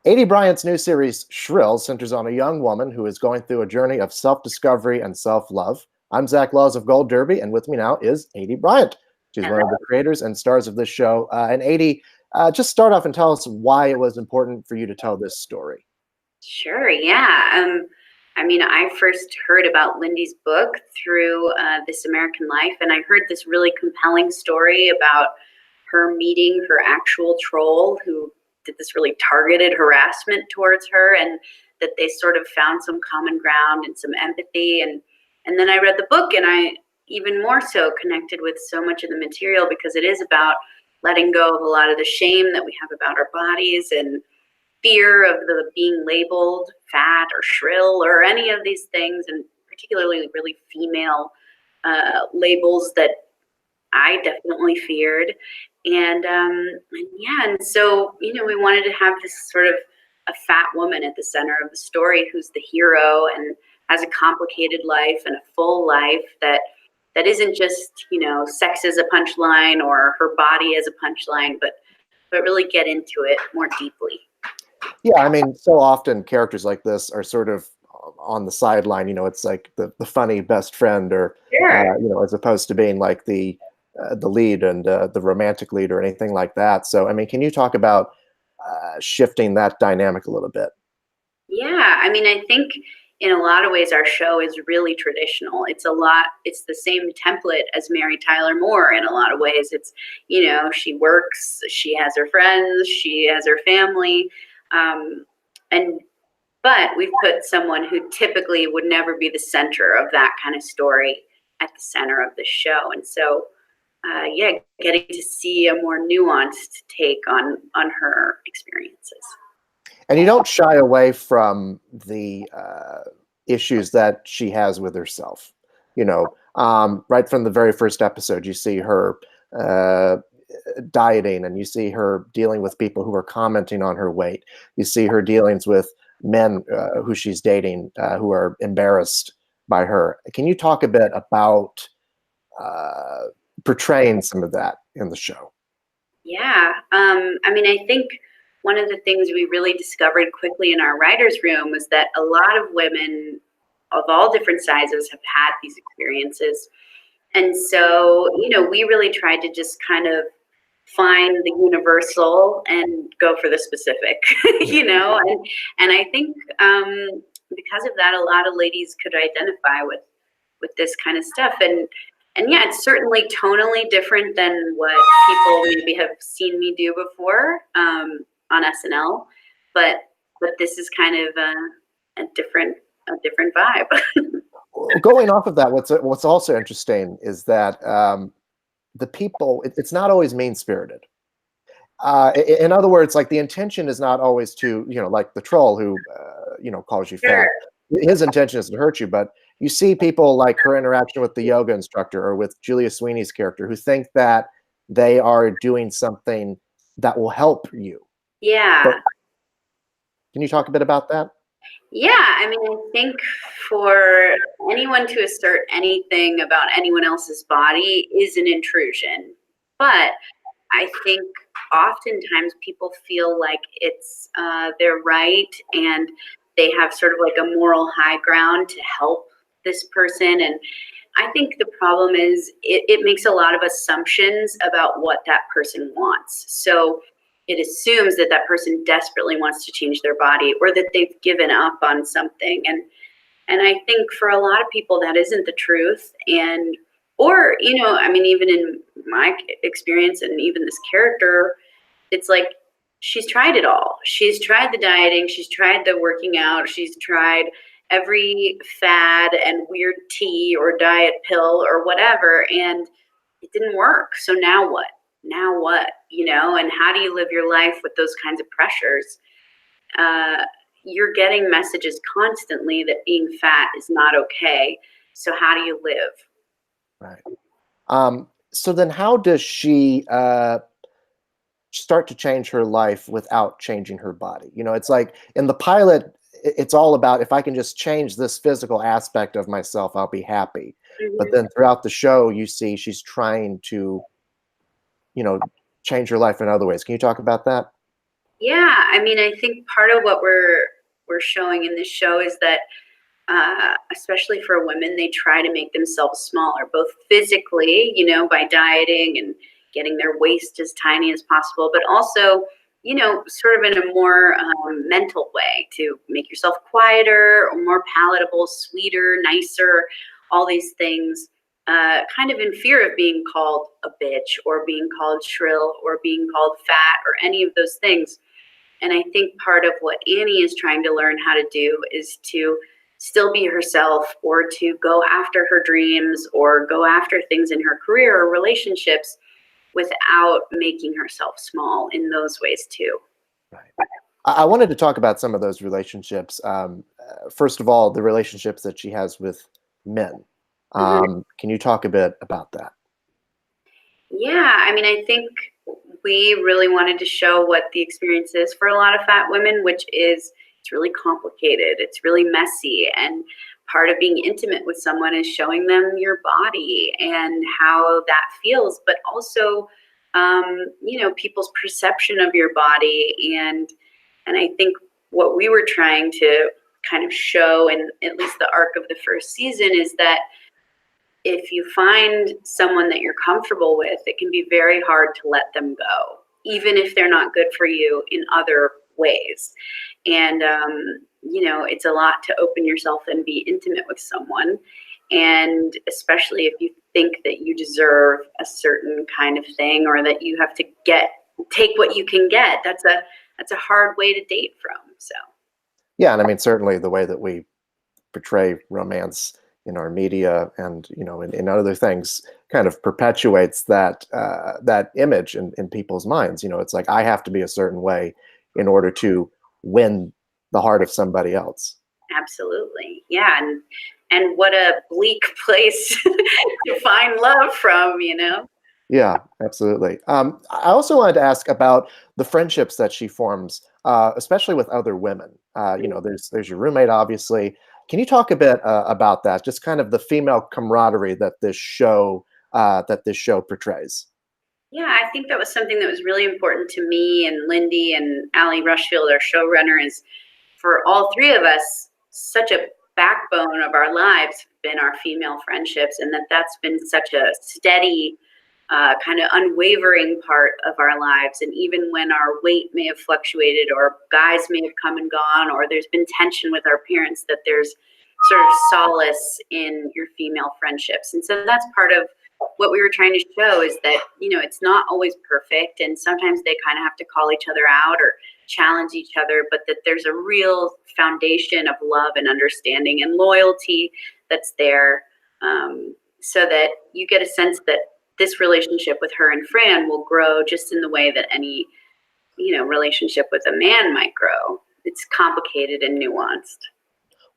Aidy Bryant's new series, Shrill, centers on a young woman who is going through a journey of self-discovery and self-love. I'm Zach Laws of Gold Derby, and with me now is Aidy Bryant. She's one of the creators and stars of this show. And Aidy, just start off and tell us why it was important for you to tell this story. Sure, yeah. I first heard about Lindy's book through This American Life, and I heard this really compelling story about her meeting her actual troll who did this really targeted harassment towards her, and that they sort of found some common ground and some empathy. And then I read the book, and I even more so connected with so much of the material because it is about letting go of a lot of the shame that we have about our bodies and fear of the being labeled fat or shrill or any of these things, and particularly really female labels that I definitely feared. And so we wanted to have this sort of a fat woman at the center of the story who's the hero and has a complicated life and a full life that isn't just sex as a punchline or her body as a punchline, but really get into it more deeply. Yeah, I mean, so often characters like this are sort of on the sideline. It's like the funny best friend, or Sure. as opposed to being like the lead and the romantic lead or anything like that. So, I mean, can you talk about shifting that dynamic a little bit? Yeah, I think in a lot of ways our show is really traditional. It's the same template as Mary Tyler Moore in a lot of ways. It's, she works, she has her friends, she has her family. But we've put someone who typically would never be the center of that kind of story at the center of the show. And so, getting to see a more nuanced take on her experiences. And you don't shy away from the issues that she has with herself. Right from the very first episode, you see her dieting, and you see her dealing with people who are commenting on her weight. You see her dealings with men who she's dating who are embarrassed by her. Can you talk a bit about portraying some of that in the show? Yeah. I think one of the things we really discovered quickly in our writer's room was that a lot of women of all different sizes have had these experiences. And so, we really tried to just kind of find the universal and go for the specific, and I think because of that, a lot of ladies could identify with this kind of stuff. And yeah, it's certainly tonally different than what people maybe have seen me do before on SNL, but this is kind of a different vibe. Going off of that, what's also interesting is that the people, it's not always mean-spirited. In other words, like the intention is not always to, like the troll who, calls you fat. His intention is to hurt you, but you see people like her interaction with the yoga instructor or with Julia Sweeney's character who think that they are doing something that will help you. Yeah. But can you talk a bit about that? Yeah, I think for anyone to assert anything about anyone else's body is an intrusion. But I think oftentimes people feel like it's their right, and they have sort of like a moral high ground to help this person. And I think the problem is it makes a lot of assumptions about what that person wants. So it assumes that person desperately wants to change their body, or that they've given up on something. And I think for a lot of people that isn't the truth. Or even in my experience and even this character, it's like she's tried it all. She's tried the dieting, she's tried the working out, she's tried every fad and weird tea or diet pill or whatever, and it didn't work. So now what? And how do you live your life with those kinds of pressures? You're getting messages constantly that being fat is not okay. So how do you live? Right. So then how does she start to change her life without changing her body? It's like in the pilot, it's all about, if I can just change this physical aspect of myself, I'll be happy. Mm-hmm. But then throughout the show, you see she's trying to change her life in other ways. Can you talk about that? Yeah, I mean, I think part of what we're showing in this show is that, especially for women, they try to make themselves smaller, both physically, by dieting and getting their waist as tiny as possible, but also, sort of in a more mental way to make yourself quieter or more palatable, sweeter, nicer, all these things. Kind of in fear of being called a bitch or being called shrill or being called fat or any of those things. And I think part of what Annie is trying to learn how to do is to still be herself, or to go after her dreams or go after things in her career or relationships without making herself small in those ways too. Right. I wanted to talk about some of those relationships. First of all, the relationships that she has with men. Mm-hmm. Can you talk a bit about that? Yeah, I mean, I think we really wanted to show what the experience is for a lot of fat women, which is it's really complicated, it's really messy, and part of being intimate with someone is showing them your body and how that feels, but also, people's perception of your body, and I think what we were trying to kind of show in at least the arc of the first season is that if you find someone that you're comfortable with, it can be very hard to let them go, even if they're not good for you in other ways. And, it's a lot to open yourself and be intimate with someone. And especially if you think that you deserve a certain kind of thing, or that you have to take what you can get, that's a hard way to date from. So. Yeah, and I mean, certainly the way that we portray romance in our media and in other things kind of perpetuates that image in people's minds. It's like I have to be a certain way in order to win the heart of somebody else. Absolutely. Yeah. And what a bleak place to find love from. Yeah, absolutely. I also wanted to ask about the friendships that she forms, especially with other women. There's your roommate, obviously. Can you talk a bit about that? Just kind of the female camaraderie that this show portrays. Yeah, I think that was something that was really important to me and Lindy and Allie Rushfield, our showrunner, is for all three of us, such a backbone of our lives have been our female friendships, and that's been such a steady, kind of unwavering part of our lives. And even when our weight may have fluctuated, or guys may have come and gone, or there's been tension with our parents, that there's sort of solace in your female friendships. And so that's part of what we were trying to show, is that, it's not always perfect. And sometimes they kind of have to call each other out or challenge each other, but that there's a real foundation of love and understanding and loyalty that's there. So that you get a sense that this relationship with her and Fran will grow just in the way that any, relationship with a man might grow. It's complicated and nuanced.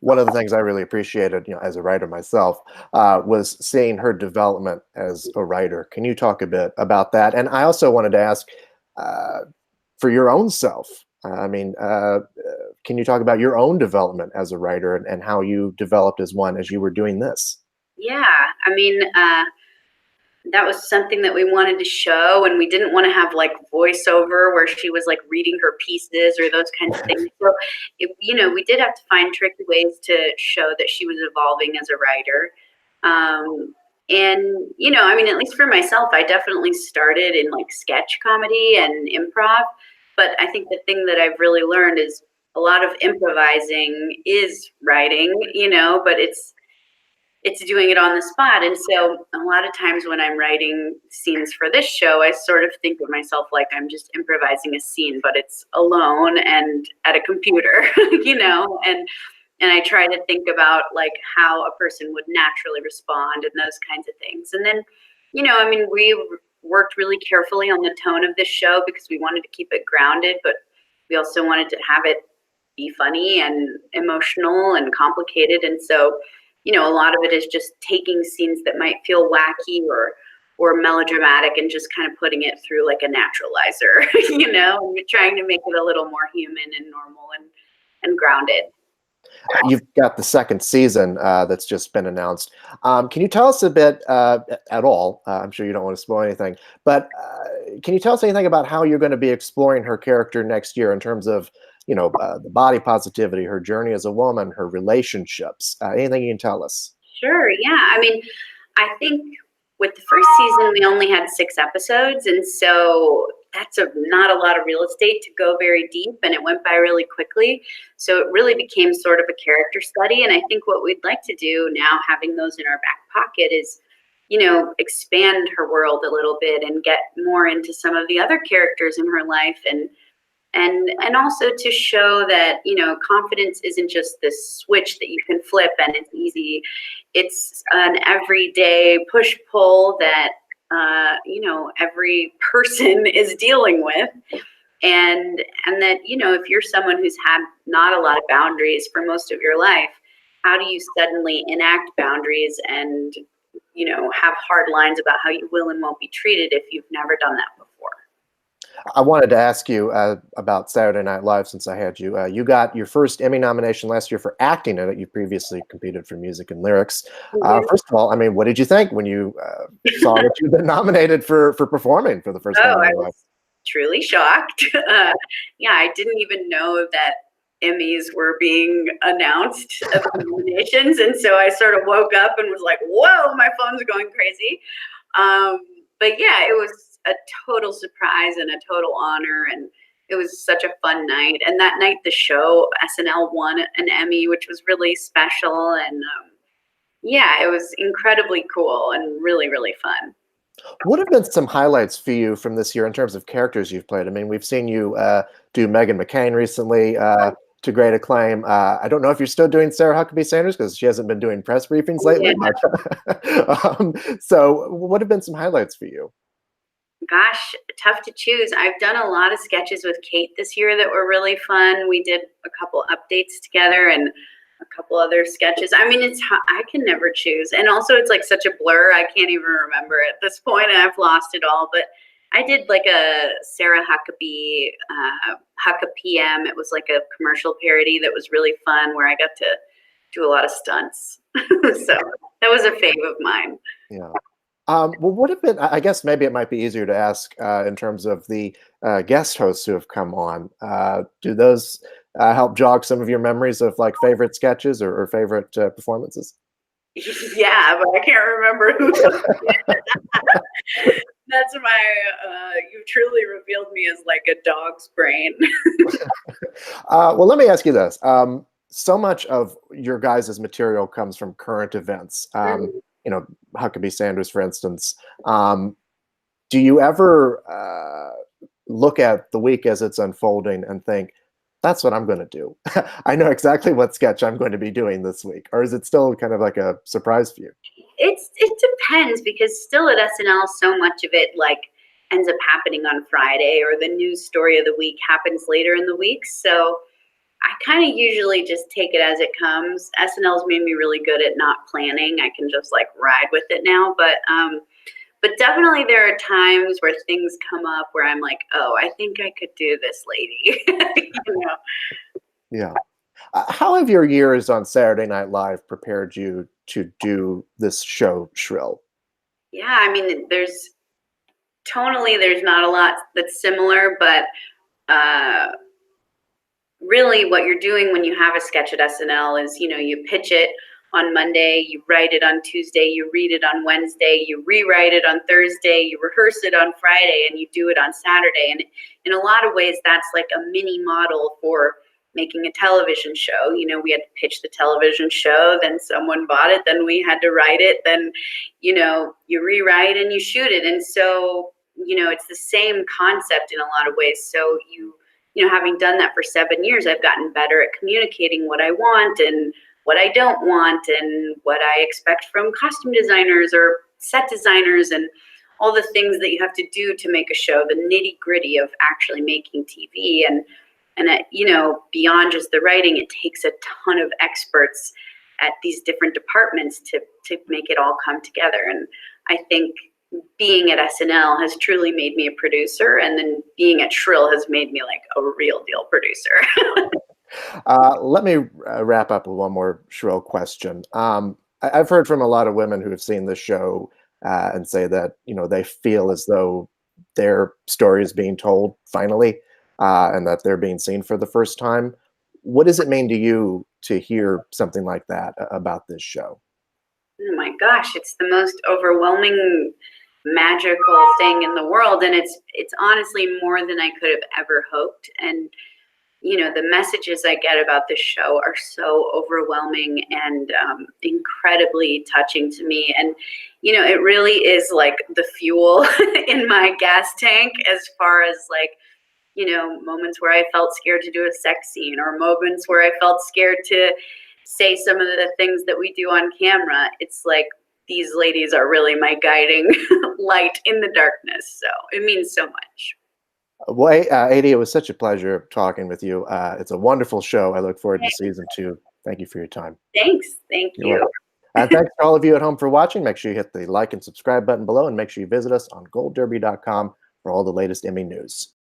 One of the things I really appreciated, as a writer myself, was seeing her development as a writer. Can you talk a bit about that? And I also wanted to ask, for your own self, can you talk about your own development as a writer, and how you developed as one as you were doing this? Yeah, I mean, that was something that we wanted to show, and we didn't want to have like voiceover where she was like reading her pieces or those kinds of things. So, we did have to find tricky ways to show that she was evolving as a writer. And I mean, at least for myself, I definitely started in like sketch comedy and improv. But I think the thing that I've really learned is a lot of improvising is writing, but it's doing it on the spot. And so a lot of times when I'm writing scenes for this show, I sort of think of myself like I'm just improvising a scene, but it's alone and at a computer, and I try to think about like how a person would naturally respond and those kinds of things. And then, I mean, we worked really carefully on the tone of this show because we wanted to keep it grounded, but we also wanted to have it be funny and emotional and complicated. And so, a lot of it is just taking scenes that might feel wacky or melodramatic and just kind of putting it through like a naturalizer, and trying to make it a little more human and normal and grounded. You've got the second season that's just been announced. Can you tell us a bit at all? I'm sure you don't want to spoil anything, but can you tell us anything about how you're going to be exploring her character next year in terms of, the body positivity, her journey as a woman, her relationships? Anything you can tell us? Sure. Yeah. I mean, I think with the first season, we only had 6 episodes. And so that's not a lot of real estate to go very deep. And it went by really quickly. So it really became sort of a character study. And I think what we'd like to do now, having those in our back pocket, is, expand her world a little bit and get more into some of the other characters in her life, and also to show that confidence isn't just this switch that you can flip and it's easy. It's an everyday push pull that every person is dealing with, and that if you're someone who's had not a lot of boundaries for most of your life, how do you suddenly enact boundaries and have hard lines about how you will and won't be treated if you've never done that before? I wanted to ask you about Saturday Night Live since I had you. You got your first Emmy nomination last year for acting in it. You previously competed for music and lyrics. First of all, I mean, what did you think when you saw that you've been nominated for performing for the first time in your life? Truly shocked. Yeah, I didn't even know that Emmys were being announced as nominations, and so I sort of woke up and was like, "Whoa, my phone's going crazy." But yeah, it was a total surprise and a total honor, and it was such a fun night. And that night, the show SNL won an Emmy, which was really special, and yeah, it was incredibly cool and really, really fun. What have been some highlights for you from this year in terms of characters you've played? I mean, we've seen you do Meghan McCain recently to great acclaim. I don't know if you're still doing Sarah Huckabee Sanders because she hasn't been doing press briefings lately. Yeah. But, so what have been some highlights for you? Gosh, tough to choose. I've done a lot of sketches with Kate this year that were really fun. We did a couple updates together and a couple other sketches. I mean, I can never choose. And also it's like such a blur. I can't even remember at this point, and I've lost it all. But I did like a Sarah Huckabee Hucka PM. It was like a commercial parody that was really fun where I got to do a lot of stunts. So that was a fave of mine. Yeah. Well, what have been, I guess maybe it might be easier to ask in terms of the guest hosts who have come on. Do those help jog some of your memories of like favorite sketches or favorite performances? Yeah, but I can't remember who. That's you've truly revealed me as like a dog's brain. Well, let me ask you this. So much of your guys' material comes from current events. Huckabee Sanders, for instance. Do you ever look at the week as it's unfolding and think, that's what I'm going to do? I know exactly what sketch I'm going to be doing this week. Or is it still kind of like a surprise for you? It depends, because still at SNL, so much of it like ends up happening on Friday, or the news story of the week happens later in the week. So I kind of usually just take it as it comes. SNL's made me really good at not planning. I can just like ride with it now. But definitely there are times where things come up where I'm like, oh, I think I could do this, lady. Yeah. How have your years on Saturday Night Live prepared you to do this show, Shrill? Yeah, I mean, tonally, there's not a lot that's similar, but really what you're doing when you have a sketch at SNL is, you pitch it on Monday, you write it on Tuesday, you read it on Wednesday, you rewrite it on Thursday, you rehearse it on Friday, and you do it on Saturday. And in a lot of ways, that's like a mini model for making a television show. We had to pitch the television show, then someone bought it, then we had to write it, then, you rewrite and you shoot it. And so, it's the same concept in a lot of ways. So having done that for 7 years, I've gotten better at communicating what I want and what I don't want and what I expect from costume designers or set designers and all the things that you have to do to make a show, the nitty gritty of actually making TV. And beyond just the writing, it takes a ton of experts at these different departments to make it all come together. And I think being at SNL has truly made me a producer, and then being at Shrill has made me like a real deal producer. Let me wrap up with one more shrill question. I've heard from a lot of women who have seen this show and say that they feel as though their story is being told finally, and that they're being seen for the first time. What does it mean to you to hear something like that about this show? Oh my gosh, it's the most overwhelming, magical thing in the world, and it's honestly more than I could have ever hoped. And the messages I get about this show are so overwhelming and incredibly touching to me. And it really is like the fuel in my gas tank, as far as like moments where I felt scared to do a sex scene, or moments where I felt scared to say some of the things that we do on camera. It's like these ladies are really my guiding light in the darkness. So it means so much. Well, Aidy, it was such a pleasure talking with you. It's a wonderful show. I look forward to season 2. Thank you for your time. Thanks. Thank You're you. welcome. And thanks to all of you at home for watching. Make sure you hit the like and subscribe button below, and make sure you visit us on goldderby.com for all the latest Emmy news.